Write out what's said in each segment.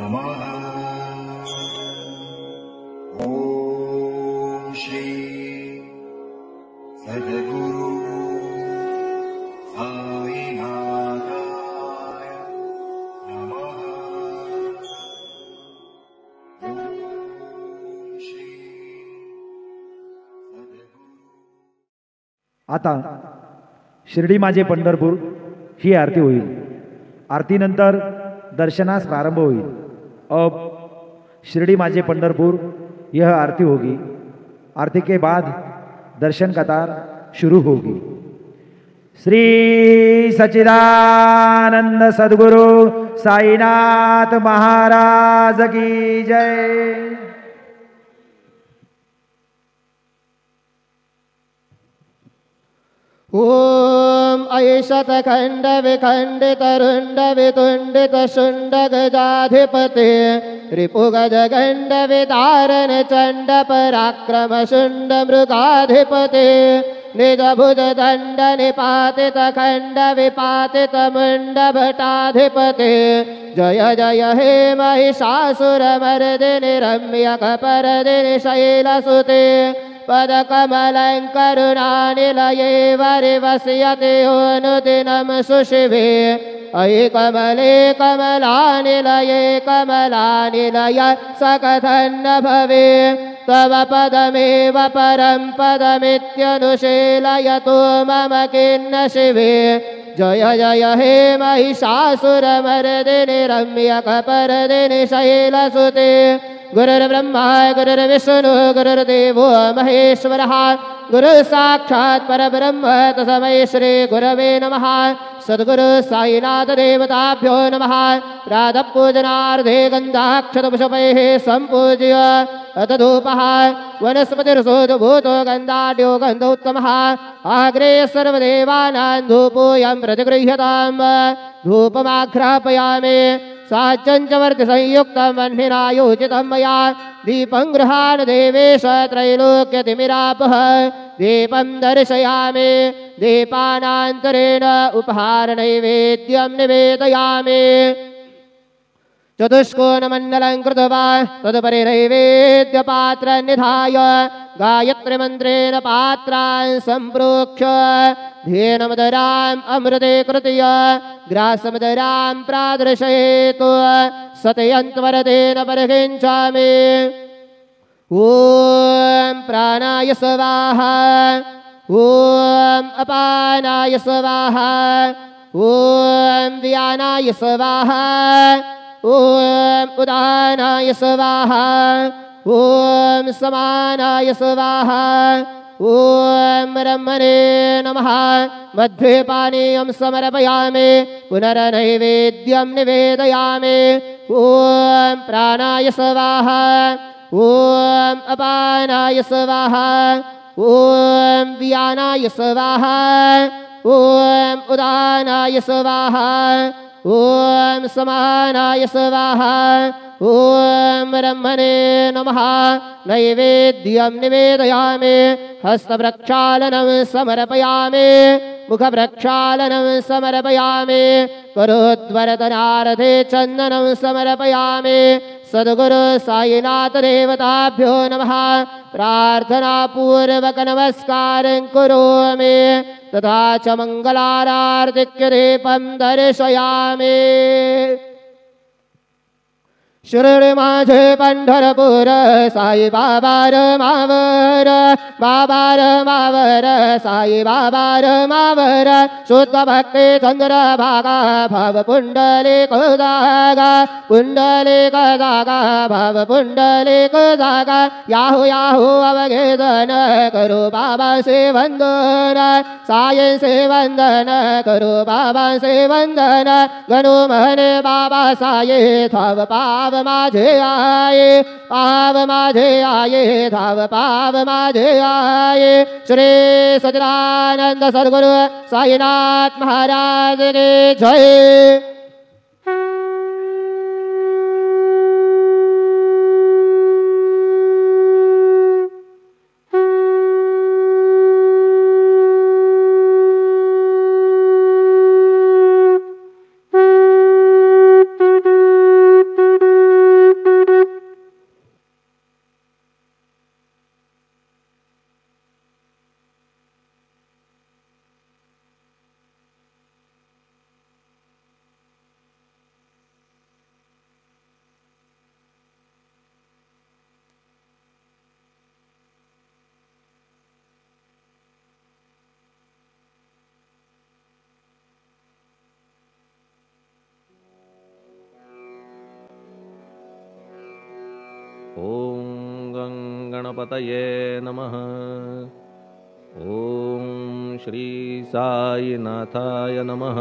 नमः। ओम श्री सद्गुरु साईनाथाय नमः। ओम श्री सद्गुरु। आता शिर्डी माझे पंढरपूर ही आरती होईल। आरतीनंतर दर्शनास प्रारंभ होईल। अब शिरडी माझे पंढरपुर यह आरती होगी। आरती के बाद दर्शन कतार शुरू होगी। श्री सच्चिदानंद सद्गुरु साईनाथ महाराज की जय। ओम ऐशत खंड विखंडित रुंड वितुंडित शुंड गजाधिपते रिपुगज गंड विदारण चंड पराक्रम शुंड मृगाधिपते निज भुज दंड निपातित खंड विपातित मुंड भटाधिपते जय जय हे महिषासुर मर्दिनि रम्यक परदिनि शैलसुते पदकमलङ्करुणानिलये वरिवस्यते अनुदिनं सुशिवे अयि कमले कमलानिलये कमलानिलय सकथन्न भवे तव पदमेव परं पदमित्यनुशीलयतु मम किन्न शिवे जय जय हे महिषासुरमर्दिनि रम्यकपर्दिनि शैलसुते गुरुर्ब्रह्मा गुरुर्विष्णु गुरुर्देवो महेश्वरः गुरु साक्षात् परब्रह्म तस्मै श्री गुरवे नमः। सद्गुरु साईनाथ देवताभ्यो नमः। प्रातः पूजनार्धे गन्धाक्षतपुष्पैः सम्पूज्य अतधूपः वनस्पतिर्सोद्भूतो गन्धाढ्यो गन्धोत्तमः आग्रे सर्वदेवानां धूपोऽयं प्रतिगृह्यताम् धूपमाघ्रापयामि साचञ्चवर्ति संयुक्तं वह्निना योजितं मया दीपं गृहाण देवेश त्रैलोक्यतिमिरापः दीपं दर्शयामि दीपानान्तरेण उपहारनैवेद्यं निवेदयामि चतुष्कोणमण्डलं कृत्वा तदुपरि नैवेद्यपात्रं निधाय गायत्रीमन्त्रेण पात्रान् सम्प्रोक्ष्य धेनुमदराम् अमृते कृत्य ग्रासमदरां प्रादर्शयेतु सतयन्त्वरतेन परिकिञ्चामि। ॐ प्राणाय स्वाहा ॐ अपानाय स्वाहा ॐ व्यानाय स्वाहा ॐ उदानाय स्वाहा ॐ समानाय स्वाहा ॐ ब्रह्मणे नमः। मध्ये पानीयं समर्पयामि पुनर्नैवेद्यं निवेदयामि। ॐ प्राणाय स्वाहा ॐ अपानाय स्वाहा ॐ व्यानाय स्वाहा ॐ उदानाय स्वाहा ॐ समानाय स्वाहा ॐ ब्रह्मणे नमः। नैवेद्यं निवेदयामि हस्तप्रक्षालनं समर्पयामि मुखप्रक्षालनं समर्पयामि करोद्वरदनार्थे चन्दनं समर्पयामि। सद्गुरु साईनाथ देवताभ्यो नमः। प्रार्थनापूर्वक नमस्कारं करोमि तथा च मङ्गलारार्तिक्यदीपं दर्शयामि। शिर्डी माझे पंढरपूर साई बाबा मावर बाबा मावर साई बाबा मावर शुद्ध भक्ति चंद्र भागा भव पुंडलिक जागा पुंडलिक जागा भव पुंडलिक जागा याहू याहू अवघेदन करो बाबा से वंदन साई से वंदन करो बाबा से वंदन गणु मने बाबा साई थव पाव माझे आये पाव माझे आये धाव पाव माझे आये। श्री सच्चिदानंद सद्गुरु साईनाथ महाराज की जय। ॐ गणपतये नमः। ॐ श्री साईनाथाय नमः।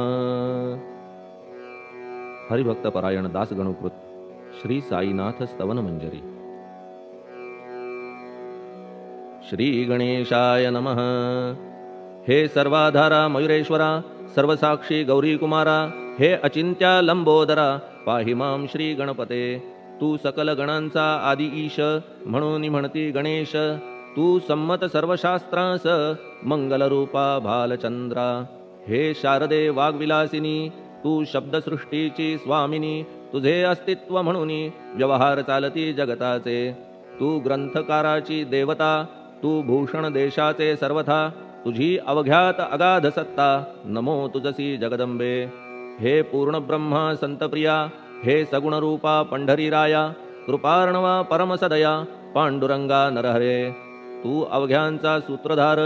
हरिभक्तपरायण दासगणुकृत श्री साईनाथ स्तवन मंजरी। श्री गणेशाय नमः। हे सर्वाधारा मयुरेश्वरा, सर्वसाक्षी गौरी कुमारा, हे अचिंत्या लंबोदरा, पाहि मां श्री गणपते। तू सकल गणांचा आदि ईश, म्हणून म्हणती गणेश। तू संमत सर्वशास्त्रांस, मंगलरूपा भालचंद्रा। हे शारदे वाग्विलासिनी, तू शब्दसृष्टीची स्वामिनी। तुझे अस्तित्व म्हणून व्यवहार चालती जगताचे। तू ग्रंथकाराची देवता, तू भूषण देशाचे सर्वथा। तुझी अवघ्यात अगाध सत्ता, नमो तुझसी जगदंबे। हे पूर्ण ब्रह्मा संतप्रिया, हे सगुणरूपा पंढरीराया। कृपार्णवा परमसदया, पांडुरंगा नरहरे। तू अवघ्यांचा सूत्रधार,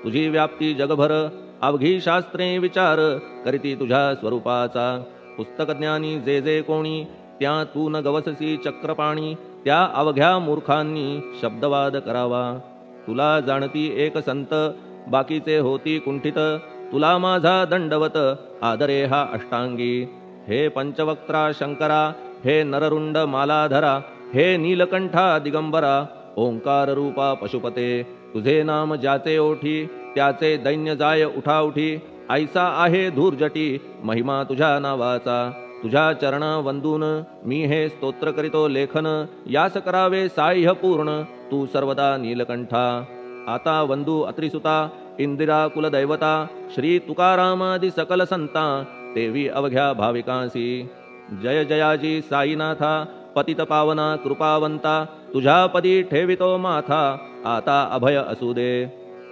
तुझी व्याप्ती जगभर। अवघी शास्त्रे विचार, करीती तुझ्या स्वरूपाचा। पुस्तकज्ञानी जे जे कोणी, त्या तू न गवससी चक्रपाणी। त्या अवघ्या मूर्खांनी शब्दवाद करावा। तुला जाणती एक संत, बाकीचे होती कुंठित। तुला माझा दंडवत, आदरे हा अष्टांगी। हे पंचवक्त्रा शंकरा, हे नररुंड मालाधरा। हे नीलकंठा दिगंबरा, ओंकार रूपा पशुपते। तुझे नाम ज्याचे ओठी, त्याचे दैन्य जाय उठाउठी। ऐसा आहे धूर्जटी, महिमा तुझ्या नावाचा। तुझ्या चरणा वंदून मी हे स्तोत्र करीतो लेखन। यास करावे साह्य पूर्ण, तू सर्वदा नीलकंठा। आता वंदू अत्रिसुता, इंदिरा कुलदैवता। श्री तुकारामादि सकल संता, देवी अवघ्या भाविकांसी। जय जयाजी साईनाथा, पतित पावना कृपावंता। तुझ्या पदी ठेवितो माथा, आता अभय असू दे।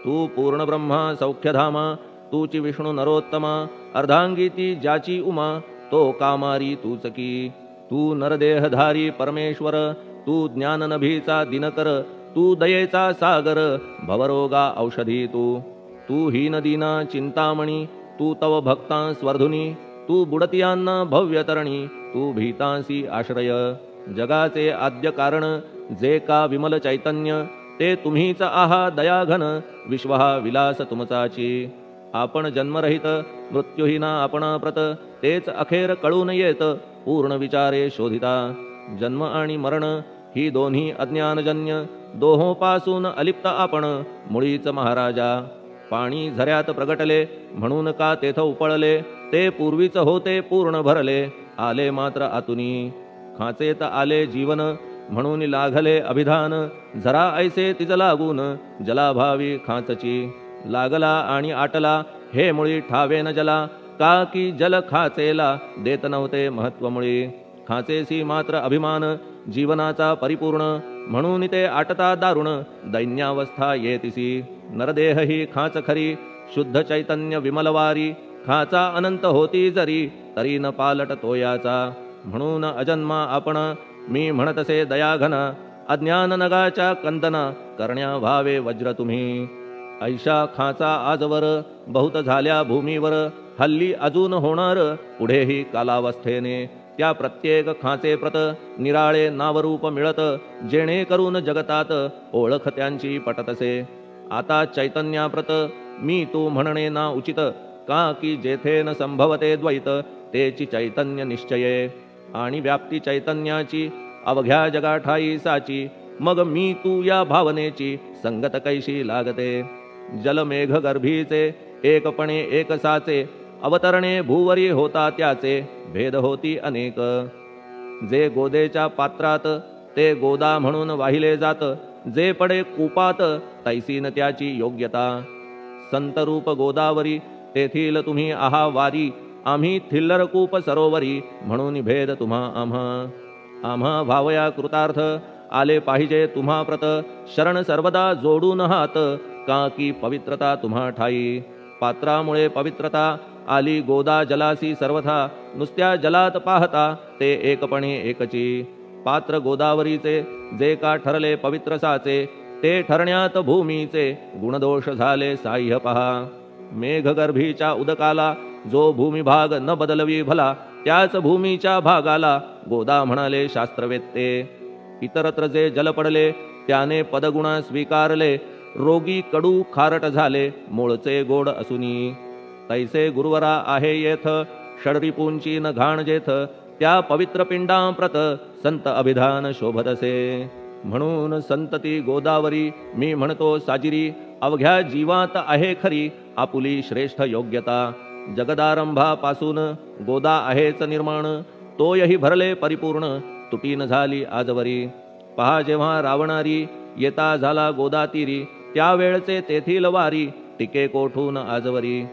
तू पूर्ण ब्रह्मा सौख्यधामा, तूची विष्णू नरोत्तमा। अर्धांगी ती ज्याची उमा, तो कामारी तूच की। तू नरदेहधारी परमेश्वर, तू ज्ञाननभीचा दिनकर। तू दयेचा सागर, भवरोगा औषधी तू। तू हीन दीना चिंतामणी, तू तव भक्तां स्वर्धुनी। तू बुडतियांना भव्यतरणी, तू भीतांसी आश्रय। जगाचे आद्य कारण, जे का विमल चैतन्य। ते तुम्हीच आहा दयाघन, विश्व हा विलास तुमचाची। आपण जन्मरहित, मृत्यूहीना आपणा प्रत। तेच अखेर कळून येत, पूर्ण विचारे शोधिता। जन्म आणि मरण ही दोन्ही अज्ञानजन्य। दोहोपासून अलिप्त आपण, मुळीच महाराजा। पाणी झऱ्यात प्रगटले, म्हणून का तेथ उपळले। ते पूर्वीच होते पूर्ण भरले, आले मात्र आतुनी। खाचेत आले जीवन, म्हणून लागले अभिधान। झरा ऐसे तिज लागून, जलाभावी खाचची। लागला आणि आटला, हे मुळी ठावे न जला। का की जल खाचेला, देत नव्हते महत्व मुळी। खाचेसी मात्र अभिमान, जीवनाचा परिपूर्ण। म्हणून ते आटता दारुण, दैन्यावस्था येतिसी। नरदेह ही खाच खरी, शुद्ध चैतन्य विमलवारी। खाचा अनंत होती जरी, तरी न पालट तोयाचा। म्हणून अजन्मा आपण, मी म्हणतसे दयाघन। अज्ञान नगाच्या कंदना, करण्या व्हावे वज्र तुम्ही। ऐशा खाचा आजवर, बहुत झाल्या भूमीवर। हल्ली अजून होणार, पुढेही कालावस्थेने। त्या प्रत्येक खाचे प्रत, निराळे नावरूप मिळत। जेणे करून जगतात, ओळख त्यांची पटतसे। आता चैतन्याप्रत, मी तू म्हणणे ना उचित। का की जेथे न संभवते द्वैत, तेची चैतन्य निश्चये। आणि व्याप्ती चैतन्याची, अवघ्या जगाठाई साची। मग मी तू या भावनेची, संगत कैशी लागते। जलमेघ गर्भीचे, एकपणे एक साचे। अवतरणे भूवरी होता त्याचे, भेद होती अनेक। जे गोदेच्या पात्रात, ते गोदा म्हणून वाहिले जात। जे पडे कूपात, तैसीन त्याची योग्यता। संतरूप गोदावरी, तेथील तुम्ही आहा वारी। आम्ही थिल्लर कूप सरोवरी, म्हणून भेद तुम्हा आम्हा। आम्हा भावया कृतार्थ, आले पाहिजे तुम्हा प्रत। शरण सर्वदा जोडून हात, का की पवित्रता तुम्हा ठाई। पात्रामुळे पवित्रता, आली गोदा जलासी सर्वथा। नुसत्या जलात पाहता, ते एकपणे एकची। पात्र गोदावरीचे, जे का ठरले पवित्र साचे। ते ठरण्यात भूमीचे, गुणदोष झाले साह्य पहा। मेघगर्भीच्या उदकाला, जो भूमिभाग न बदलवी भला। त्याच भूमीच्या भागाला, गोदा म्हणाले शास्त्रवेत्ते। इतरत्र जे जल पडले त्याने पदगुणा स्वीकारले. रोगी कडू खारट झाले मूळचे गोड असुनी. तैसे गुरुवरा आहे येथ षडरिपूंची न घाण जेथ. त्या पवित्र पिंडांप्रत संत अभिधान शोभतसे. म्हणून संतती गोदावरी मी म्हणतो साजिरी. अवघ्या जीवात आहे खरी आपुली श्रेष्ठ योग्यता. जगदारंभापासून गोदा आहेच निर्माण. तोयही भरले परिपूर्ण तुटीन झाली आजवरी. पहा जेव्हा रावणारी येता झाला गोदातीरी. त्यावेळचे तेथील वारी टिके कोठून आजवरी.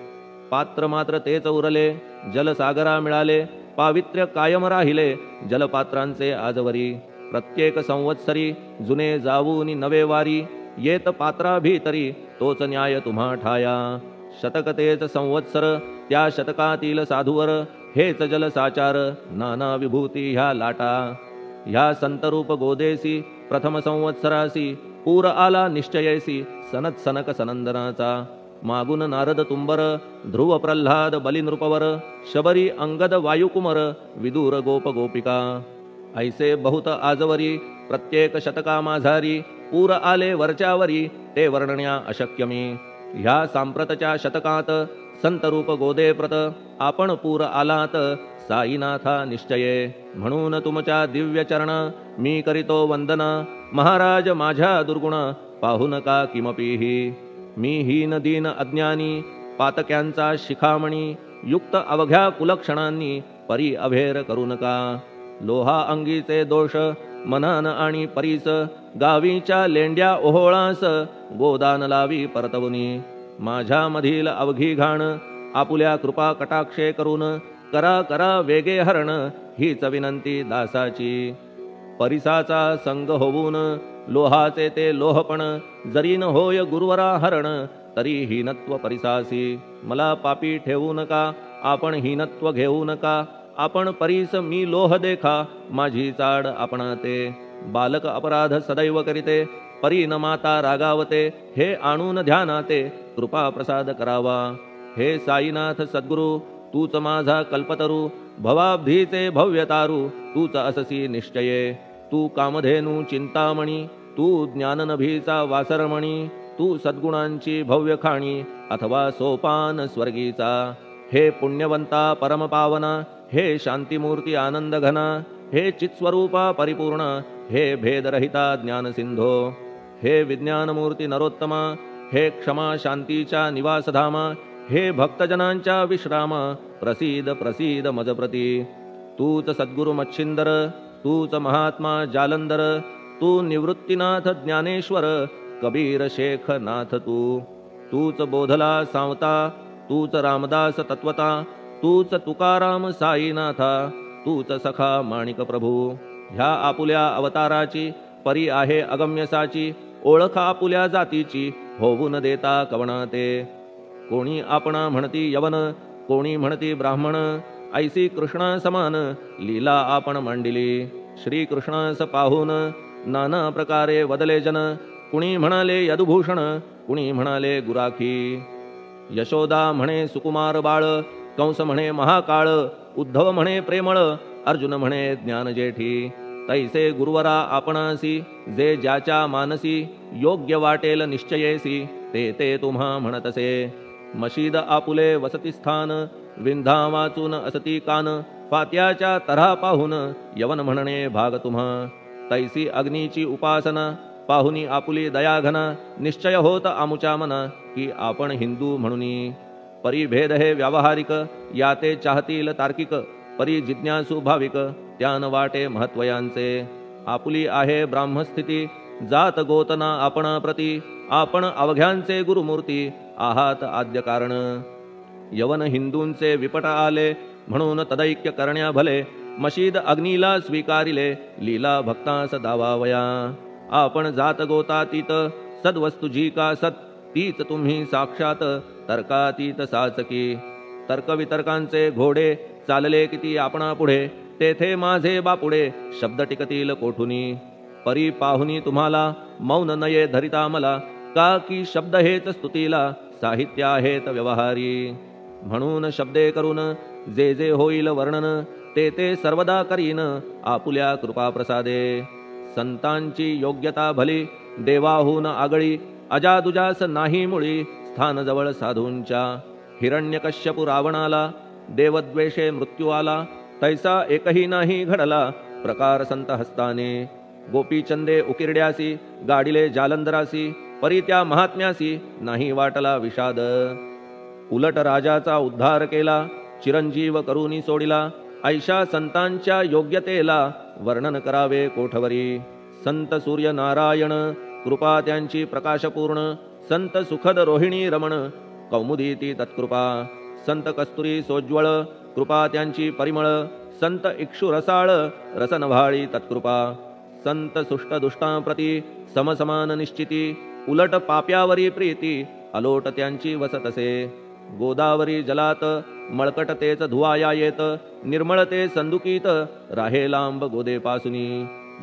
पात्र मात्र तेच उरले जलसागरा मिळाले. पावित्र्य कायम राहिले जलपात्रांचे आजवरी. प्रत्येक संवत्सरी जुने जाऊनी नवे वारी. येत पात्रा भीतरी तोच न्याय तुम्हा ठाया. शतक तेच संवत्सर त्या शतकातील साधूवर. हेच जलसाचार नाना विभूती ह्या लाटा. ह्या संतरूप गोदेसी प्रथम संवत्सरासी. पूर आला निश्चयेसी सनत सनक सनंदनाचा. मागून नारद तुंबर ध्रुव प्रल्हाद बलिनृपवर. शबरी अंगद वायुकुमर विदूर गोप गोपिका. ऐसे बहुत आजवरी प्रत्येक शतका माझारी. पूर आले वरच्यावरी ते वर्णण्या अशक्यमी. ह्या सांप्रतच्या शतकात संतरूप गोदे प्रत. आपण पूर आलात साईनाथा निश्चये. म्हणून तुमच्या दिव्य चरण मी करीतो वंदना. महाराज माझ्या दुर्गुण पाहू नका किमपीही. मी हीन दीन अज्ञानी पातक्यांचा शिखामणी. युक्त अवघ्या कुलक्षणांनी परी अभेर करू नका. लोहा अंगीचे दोष मनान आणि परीस. गावीच्या लेंड्या ओहोळास गोदान लावी परतवुनी. माझ्या मधील अवघी घाण आपुल्या कृपा कटाक्षे करून. करा करा वेगे हरण हीच विनंती दासाची. परिसाचा संग होऊन लोहाचे ते लोहपण. जरी न होय गुरुवरा हरण तरी हीनत्व परिसासी. मला पापी ठेवू नका आपण हीनत्व घेऊ नका. आपण परीस मी लोह देखा माझी चाड आपणाते. बालक अपराध सदैव करीते परी न माता रागावते. हे आणून ध्यानाते कृपा प्रसाद करावा. हे साईनाथ सद्गुरु तूच माझा कल्पतरू. भवाब्धीचे भव्यतारू तूच अससी निश्चये. तू कामधेनू चिंतामणी. तू ज्ञाननभीचा वासरमणी. तू सद्गुणांची भव्य खाणी अथवा सोपान स्वर्गीचा. हे पुण्यवंता परमपावना. हे शांतिमूर्ती आनंद घना. हे चित्स्वरूपा परिपूर्ण. हे भेदरहिता ज्ञानसिंधो. हे विज्ञानमूर्ती नरोत्तमा. हे क्षमा शांतीच्या निवासधामा. हे भक्तजनांच्या विश्रामा. प्रसीद प्रसीद मजप्रती. तूच सद्गुरु मच्छिंदर. तूच महात्मा जालंधर. तू निवृत्तीनाथ ज्ञानेश्वर. कबीर शेख नाथ तू. तूच बोधला सांवता. तूच रामदास तत्वता. तूच तुकाराम साईनाथा. तूच सखा माणिक प्रभू. ह्या आपुल्या अवताराची परी आहे अगम्यसाची. ओळख आपुल्या जातीची होऊन देता कवणाते. कोणी आपणा म्हणती यवन. कोणी म्हणती ब्राह्मण. ऐसी कृष्णा समान लीला आपण मांडिली. श्री कृष्णास पाहून नाना प्रकारे वदले जन. कुणी म्हणाले यदुभूषण. कुणी म्हणाले गुराखी. यशोदा म्हणे सुकुमार बाळ. कंस म्हणे महाकाळ. उद्धव म्हणे प्रेमळ. अर्जुन म्हणे ज्ञानजेठी. तैसे गुरुवरा आपणासी. जे ज्याच्या मानसी योग्य वाटेल निश्चयेसी. ते ते तुम्हा म्हणतसे. मशीद आपुले वसतिस्थान. विंधा वाचून असती कान. फात्याच्या तऱ्हा पाहून यवन म्हणणे भाग तुम्हा. तैसी अग्नीची उपासना पाहुनी आपुली दयाघना. निश्चय होत आमुच्या मना की आपण हिंदू म्हणूनी. परिभेद हे व्यावहारिक याते चाहतील तार्किक. परी जिज्ञासू भाविक त्यान वाटे महत्वयांचे. आपुली आहे ब्राह्मस्थिती. जात गोतना आपणा प्रती. आपण अवघ्यांचे गुरुमूर्ती आहात आद्य कारण. यवन हिंदूंचे विपट आले म्हणून तदैक्य करण्या भले. मशीद अग्नीला स्वीकारिले लीला भक्तास दावावया. आपण जात गोतातीत सद्वस्तु जी का सत. तीच तुम्ही साक्षात तर्कातीत साचकी. तर्कवितर्कांचे घोडे चालले किती आपणा पुढे. तेथे माझे बापुडे शब्द टिकतील कोठुनी. परी पाहुनी तुम्हाला मौन नये धरिता मला. का की शब्द हेच स्तुतीला साहित्य आहेत व्यवहारी. म्हणून शब्दे करून जे जे होईल वर्णन. ते ते सर्वदा करीन आपुल्या कृपा प्रसादे. संतांची योग्यता भली देवाहून आगळी अजादुजास नाही मुळी स्थान जवळ साधूंच्या हिरण्यकश्यपू रावणाला देवद्वेषे मृत्यू आला तैसा एकही नाही घडला प्रकार संत हस्ताने गोपीचंदे उकिरड्यासी गाडिले जालंधरासी परी त्या महात्म्यासी नाही वाटला विषाद उलट राजाचा उद्धार केला चिरंजीव करुनी सोडिला ऐशा संतांच्या योग्यतेला वर्णन करावे कोठवरी संत सूर्य नारायण कृपा त्यांची प्रकाशपूर्ण संत सुखद रोहिणी रमण कौमुदी ती तत्कृपा संत कस्तुरी सोज्वळ कृपा त्यांची परिमळ संत इक्षु रसाळ रसनव्हाळी तत्कृपा संत सुष्ट दुष्टांप्रती समसमान निश्चिती उलट पाप्यावरी प्रीती अलोट त्यांची वसतसे गोदावरी जलात मळकट तेच धुवाया येत निर्मळ ते संदुकीत राहे लांब गोदेपासुनी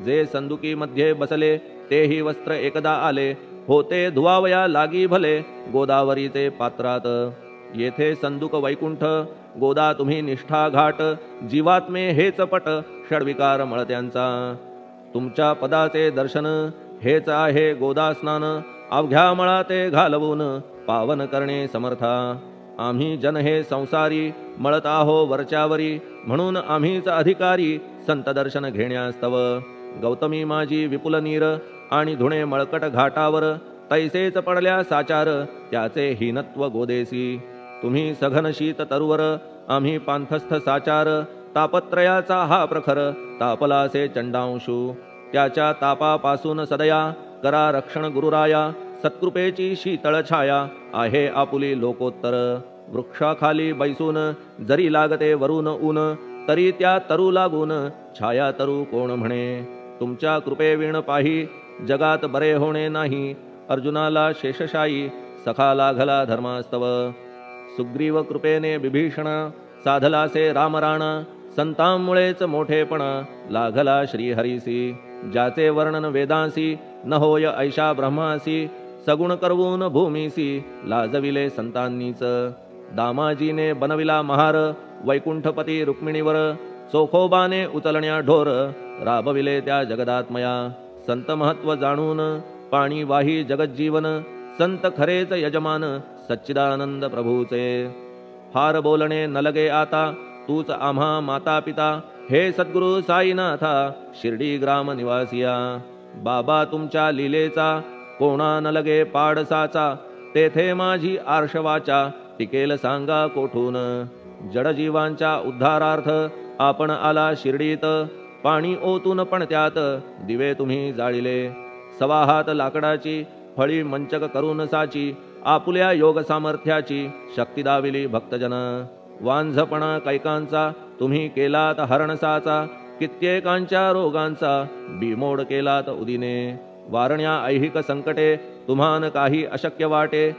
जे संदुकी मध्ये बसले तेही वस्त्र एकदा आले होते धुवावया लागी भले गोदावरीचे पात्रात येथे संदुक वैकुंठ गोदा तुम्ही निष्ठा घाट जीवात्मे हेच पट षडविकार मळत्यांचा तुमच्या पदाचे दर्शन हेच आहे गोदा स्नान अवघ्या मळा ते घालवून पावन करणे समर्था आम्ही जन हे संसारी मळत आहो वरच्यावरी म्हणून आम्हीच अधिकारी संत दर्शन घेण्यास्तव गौतमी माझी विपुल नीर आणि धुणे मळकट घाटावर तैसेच पडल्या साचार त्याचे हीनत्व गोदेसी तुम्ही सघन शीत तरुवर आम्ही पांथस्थ साचार तापत्रयाचा हा प्रखर तापलासे चंडांशू त्याच्या तापापासून सदया करा रक्षण गुरुराया सत्कृपेची शीतळ छाया आहे आपुली लोकोत्तर वृक्षाखाली बैसून जरी लागते वरून ऊन तरी त्या तरू लागून छाया तरू कोण म्हणे तुमच्या कृपेविण पाही जगात बरे होणे नाही अर्जुनाला शेषशायी सखा लागला धर्मास्तव सुग्रीव कृपेने विभीषण साधलासे रामराणा संतांमुळेच मोठेपणा लागला श्रीहरीसी ज्याचे वर्णन वेदांसी न होय ऐशा ब्रह्मासी सगुण करवून भूमीसी लाजविले संतांनीच दामाजीने बनविला महार वैकुंठपती रुक्मिणीवर चोखोबाने उचलण्या ढोर राबविले त्या जगदात्मया संत महत्व जाणून पाणी वाही जगज्जीवन संत खरेच यजमान सच्चिदानंद प्रभूचे फार बोलणे न लगे आता तूच आम्हा माता पिता हे सद्गुरु साईनाथा शिर्डी ग्राम निवासिया बाबा तुमच्या लीलेचा कोणा न लगे पाडसाचा तेथे माझी आर्षवाचा टिकेल सांगा कोठून जडजीवांच्या उद्धारार्थ आपण आला शिर्डीत पाणी ओतून पण त्यात दिवे तुम्ही जाळिले सवा हात लाकडाची फळी मंचक करून साची आपुल्या योग सामर्थ्याची शक्ती दाविली भक्तजन वांझपणा कैकांचा तुम्ही केलात हरणसाचा कित्येकांच्या रोगांचा बिमोड केलात उदिने वारण्या ऐहिक संकटे तुम्हान काही अशक्य वाटे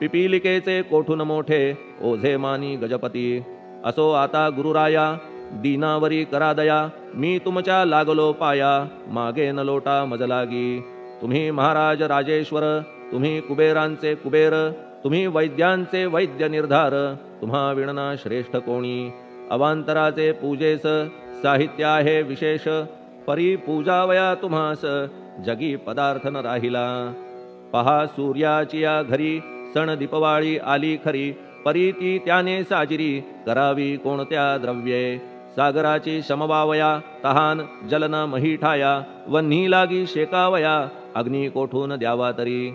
पिपीलिकेचे कोठून मोठे ओझे मानी गजपती असो आता गुरुराया दीनावरी करा दया मी तुमच्या लागलो पाया मागे न लोटा मजलागी तुम्ही महाराज राजेश्वर तुम्ही कुबेरांचे कुबेर तुम्ही वैद्यांचे वैद्य निर्धार तुम्हा विणना श्रेष्ठ कोणी अवांतराचे पूजेस साहित्य आहे विशेष परी पूजावया तुम्हास जगी पदार्थ न राहिला पहा सूर्याची या घरी सण दीपवाळी आली खरी परी ती त्याने साजिरी करावी कोणत्या द्रव्ये सागराची शमवावया तहान जलन मही ठाया वन्ही लागी शेकावया अग्नी कोठून द्यावा तरी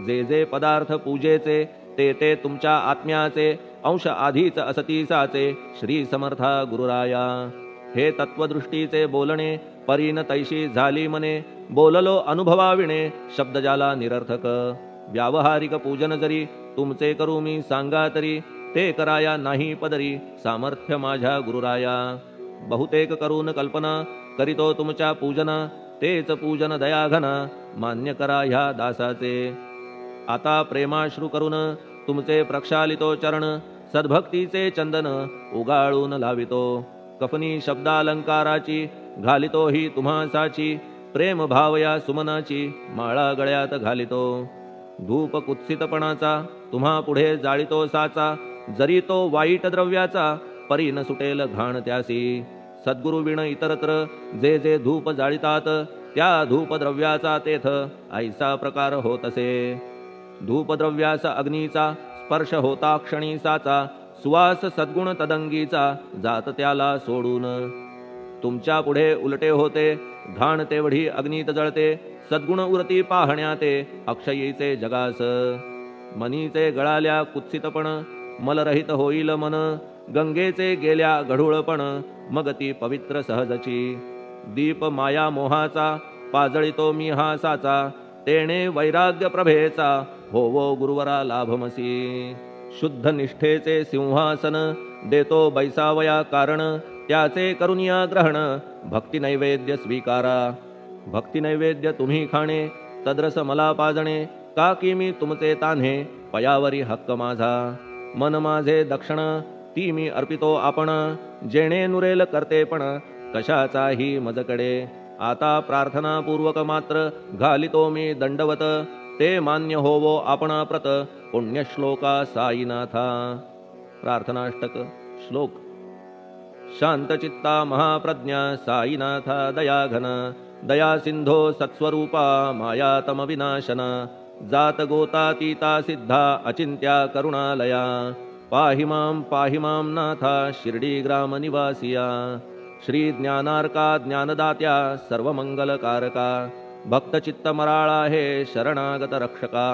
जे जे पदार्थ पूजेचे ते ते तुमच्या आत्म्याचे अंश आधीच असतीसाचे श्री समर्था गुरुराया हे तत्वदृष्टीचे बोलणे परीन तैशी झाली मने बोललो अनुभवाविणे शब्द जाला निरर्थक व्यावहारिक पूजन जरी तुमचे करू मी सांगा तरी ते कराया नाही पदरी सामर्थ्य माझ्या गुरुराया बहुतेक करून कल्पना करीतो तुमच्या पूजना तेच पूजन दयाघना मान्य करा ह्या दासाचे आता प्रेमाश्रू करून तुमचे प्रक्षालितो चरण सद्भक्तीचे चंदन उगाळून लावितो कफनी शब्दालंकाराची घालितो ही तुम्हासाची प्रेम भावया सुमनाची माळा गळ्यात घालितो धूप कुत्सितपणाचा तुम्हा पुढे जाळितो साचा जरी तो वाईट द्रव्याचा परी न सुटेल घाण त्यासी सद्गुरु विण इतरत्र जे जे धूप जाळितात त्या धूपद्रव्याचा तेथ ऐसा प्रकार होत असे. धूपद्रव्यास अग्नीचा स्पर्श होता क्षणी साचा, सुवास सद्गुण तदंगीचा जात त्याला सोडून. तुमच्या पुढे उलटे होते, घाण तेवढी अग्नीत जळते, सद्गुण उरती पाहण्याते अक्षयीचे जगास. मनीचे गळाल्या कुत्सितपण, मलरहित होईल मन, गंगेचे गेल्या गढूळपण, मग ती पवित्र सहजची. दीप माया मोहाचा पाजळितो मी हा साचा, तेणे वैराग्य प्रभेचा होवो गुरुवरा लाभमसी. शुद्ध निष्ठेचे सिंहासन देतो बैसावया कारण, त्याचे करुनिया ग्रहण भक्ती नैवेद्य स्वीकारा. भक्ती नैवेद्य तुम्ही खाणे, तद्रस मला पाजणे, का की मी तुमचे तान्हे पयावरी हक्क माझा. मन माझे दक्षिण ती मी अर्पितो आपण, जेणे नुरेल करतेपण कशाचाही मजकडे. आता प्रार्थनापूर्वक मात्र घालितो मी दंडवत, ते मान्य होवो आपण प्रत पुण्यश्लोका साईनाथा. प्रार्थनाष्टक श्लोक. शांतचित्ता महाप्रज्ञा साईनाथा दयाघन, दया सिंधो सत्स्वरूपा मायातम विनाशन, जात गोतातीता सिद्धा अचिंत्या करुणालया. पाहि मां नाथा शिर्डी ग्राम निवासिया. श्री ज्ञानार्का ज्ञानदात्या सर्वमंगलकारका, भक्तचित्त मराळा हे शरणागत रक्षका.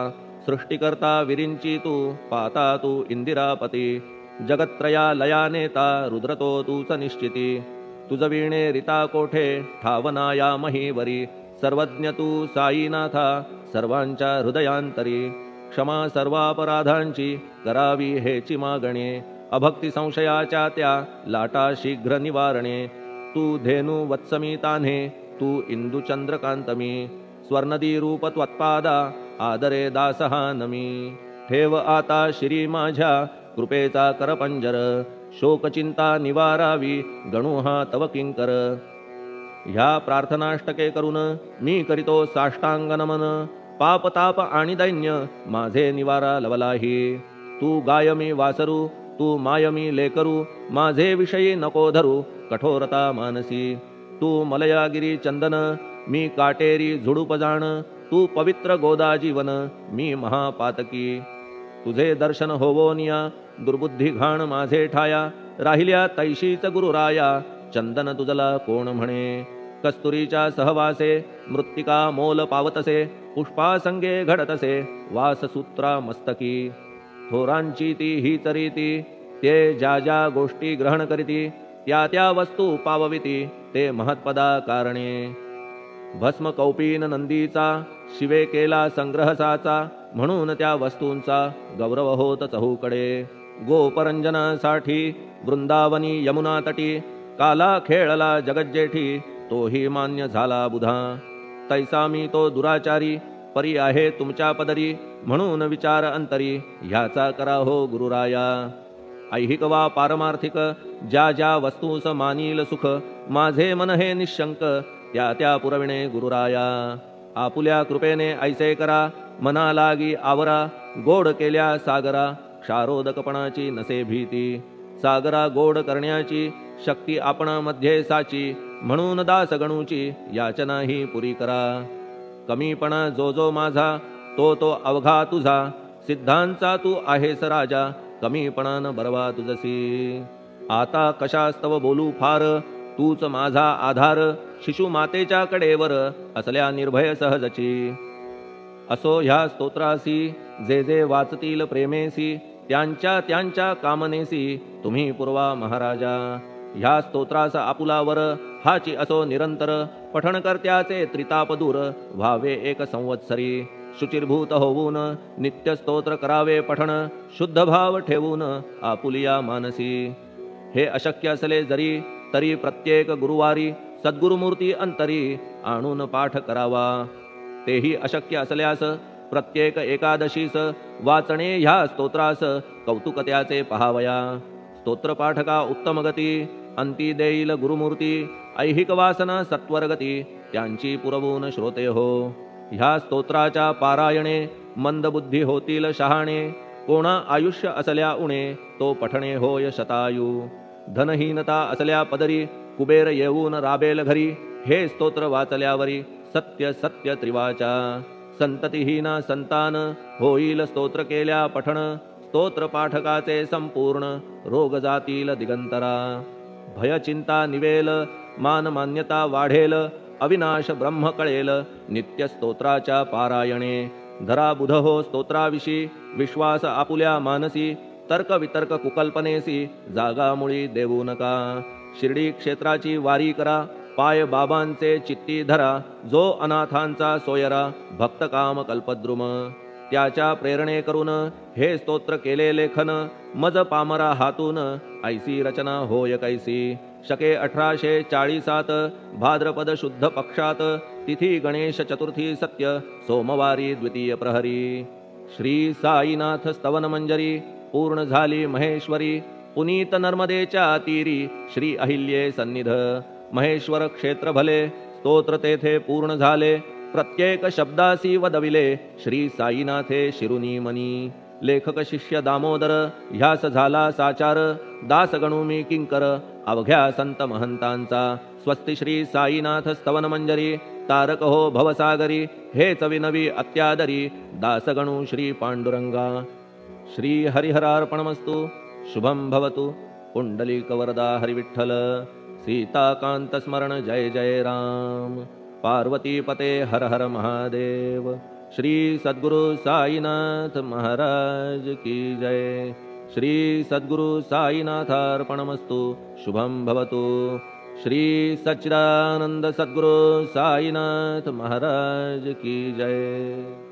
सृष्टिकर्ता विरिंची तू पाता तू इंदिरापती, जगत्त्रया लया नेता रुद्रतो तूच निश्चिती. तुझ वीणे रिता कोठे ठावनाया महीवरी, सर्वज्ञ तू साईनाथा सर्वांच्या हृदयांतरी. क्षमा सर्वापराधांची करावी हेची मागणे, अभक्ती संशयाच्या त्या लाटा शीघ्र निवारणे. तू धेनू वत्समी तान्हे तू इंदू चंद्रकांतमी, स्वर्णदी रूप त्वत्पादा आदरे दासहा नमी. ठेव आता श्री माझ्या कृपेचा करपंजर, शोकचिंता निवारावी गणू हा तव किंकर. ह्या प्रार्थनाष्टके करून मी करीतो साष्टांग नमन, पाप ताप आणि दैन्य माझे निवारा लवलाही. तू गाय मी वासरू तू माय मी लेकरू, माझे विषयी नको धरू कठोरता मानसी. तू मलयागिरी चंदन मी काटेरी झुडूप जाण, तू पवित्र गोदा जीवन मी महापातकी. तुझे दर्शन होवोनिया दुर्बुद्धी घाण माझे ठाया, राहिल्या तैशीच गुरुराया चंदन तुझला कोण म्हणे. कस्तुरीच्या सहवासे मृत्तिका मोल पावतसे, पुष्पासंगे घडतसे वाससूत्रा मस्तकी. थोरांची ती हीच रीती, ते ज्या ज्या गोष्टी ग्रहण करीती, त्या त्या वस्तू पावविती ते महत्पदा कारणे. भस्म कौपीन नंदीचा शिवे केला संग्रह साचा, म्हणून त्या वस्तूंचा गौरव होत चहूकडे. गोपरंजनासाठी वृंदावनी यमुना तटी, काला खेळला जगज्जेठी तोही मान्य झाला बुधा. तैसा मी तो दुराचारी परी आहे तुमच्या पदरी, म्हणून विचार अंतरी ह्याचा करा हो गुरुराया. ऐहिक वा पारमार्थिक ज्या ज्या वस्तूस मानील सुख, माझे मन हे निशंक त्या त्या पुरविणे गुरुराया. आपुल्या कृपेने ऐसे करा मना लागी आवरा, गोड केल्या सागरा क्षारोदकपणाची नसे भीती. सागरा गोड करण्याची शक्ती आपणामध्ये साची, म्हणून दास गणूची याचना ही पुरी करा. कमीपणा जो जो माझा तो तो अवघा तुझा, सिद्धांचा तू आहेस राजा कमीपणान बरवा तुझसी. आता कशास्तव बोलू फार तूच माझा आधार, शिशु मातेच्या कडेवर असल्या निर्भय सहजची. असो ह्या स्तोत्रासी जे जे वाचतील प्रेमेसी, त्यांच्या त्यांच्या कामनेसी तुम्ही पुरवा महाराजा. ह्या स्तोत्रास आपुलावर हाची असो निरंतर, पठणकर्त्याचे त्रिताप दूर व्हावे एक संवत्सरी. शुचिर्भूत होऊन नित्य स्तोत्र करावे पठण, शुद्ध भाव ठेवून आपुलिया मानसी. हे अशक्य असले जरी तरी प्रत्येक गुरुवारी सद्गुरुमूर्ती अंतरी आणून पाठ करावा. तेही अशक्य असल्यास प्रत्येक एकादशीस वाचणे ह्या स्तोत्रास कौतुक त्याचे पहावया. स्तोत्रपाठका उत्तम गती अंती देईल गुरुमूर्ती, ऐहिक वासना सत्वरगती त्यांची पुरवून श्रोते हो. ह्या स्तोत्राच्या पारायणे मंदबुद्धी होतील शहाणे, कोणा आयुष्य असल्या उणे तो पठणे होय शतायू. धनहीनता असल्या पदरी कुबेर येऊन राबेल घरी, हे स्तोत्र वाचल्यावरी सत्य सत्य त्रिवाचा संततिहीना संतान होईल स्तोत्र केल्या पठण स्तोत्र पाठकाचे संपूर्ण रोग जातील दिगंतरा भय चिंता निवेल मान मान्यता वाढेल अविनाश ब्रह्म कळेल नित्य स्तोत्राच्या पारायणे धरा बुध हो स्तोत्राविषयी विश्वास आपुल्या मानसी तर्क वितर्क कुकल्पनेसी जागा मुळी देऊ नका शिर्डी क्षेत्राची वारी करा पाय बाबांचे चित्ती धरा जो अनाथांचा सोयरा भक्त काम कल्पद्रुम त्याच्या प्रेरणे करून हे स्तोत्र केले लेखन मज पामरा हातून ऐसी रचना होय कैसी शके 1840 भाद्रपद शुद्ध पक्षात तिथी गणेश चतुर्थी सत्य सोमवारी द्वितीय प्रहरी श्री साईनाथ स्तवन मंजरी पूर्ण झाली महेश्वरी पुनीत नर्मदेच्या तीरी श्री अहिल्ये सन्निध महेश्वर क्षेत्र भले स्तोत्र तेथे पूर्ण झाले प्रत्येक शब्दासी वदविले श्री साईनाथे शिरुनी मनी लेखक शिष्य दामोदर ह्यास झाला साचार दास गणू मी किंकर अवघ्या संत महंतांचा स्वस्ति श्री साईनाथ स्तवन मंजरी तारक हो भवसागरी हेच विनवी अत्यादरी दास गणू श्री पांडुरंगा श्री हरिहरार्पणमस्तु शुभम भवतु पुंडलिक वरदा हरिविठ्ठल सीताकांत स्मरण जय जय राम पार्वती पते हर हर महादेव श्री सद्गुरु साईनाथ महाराज की जय श्री सद्गुरु साईनाथार्पणमस्तु शुभम भवतु श्री सच्चिदानंद सद्गुरु साईनाथ महाराज की जय।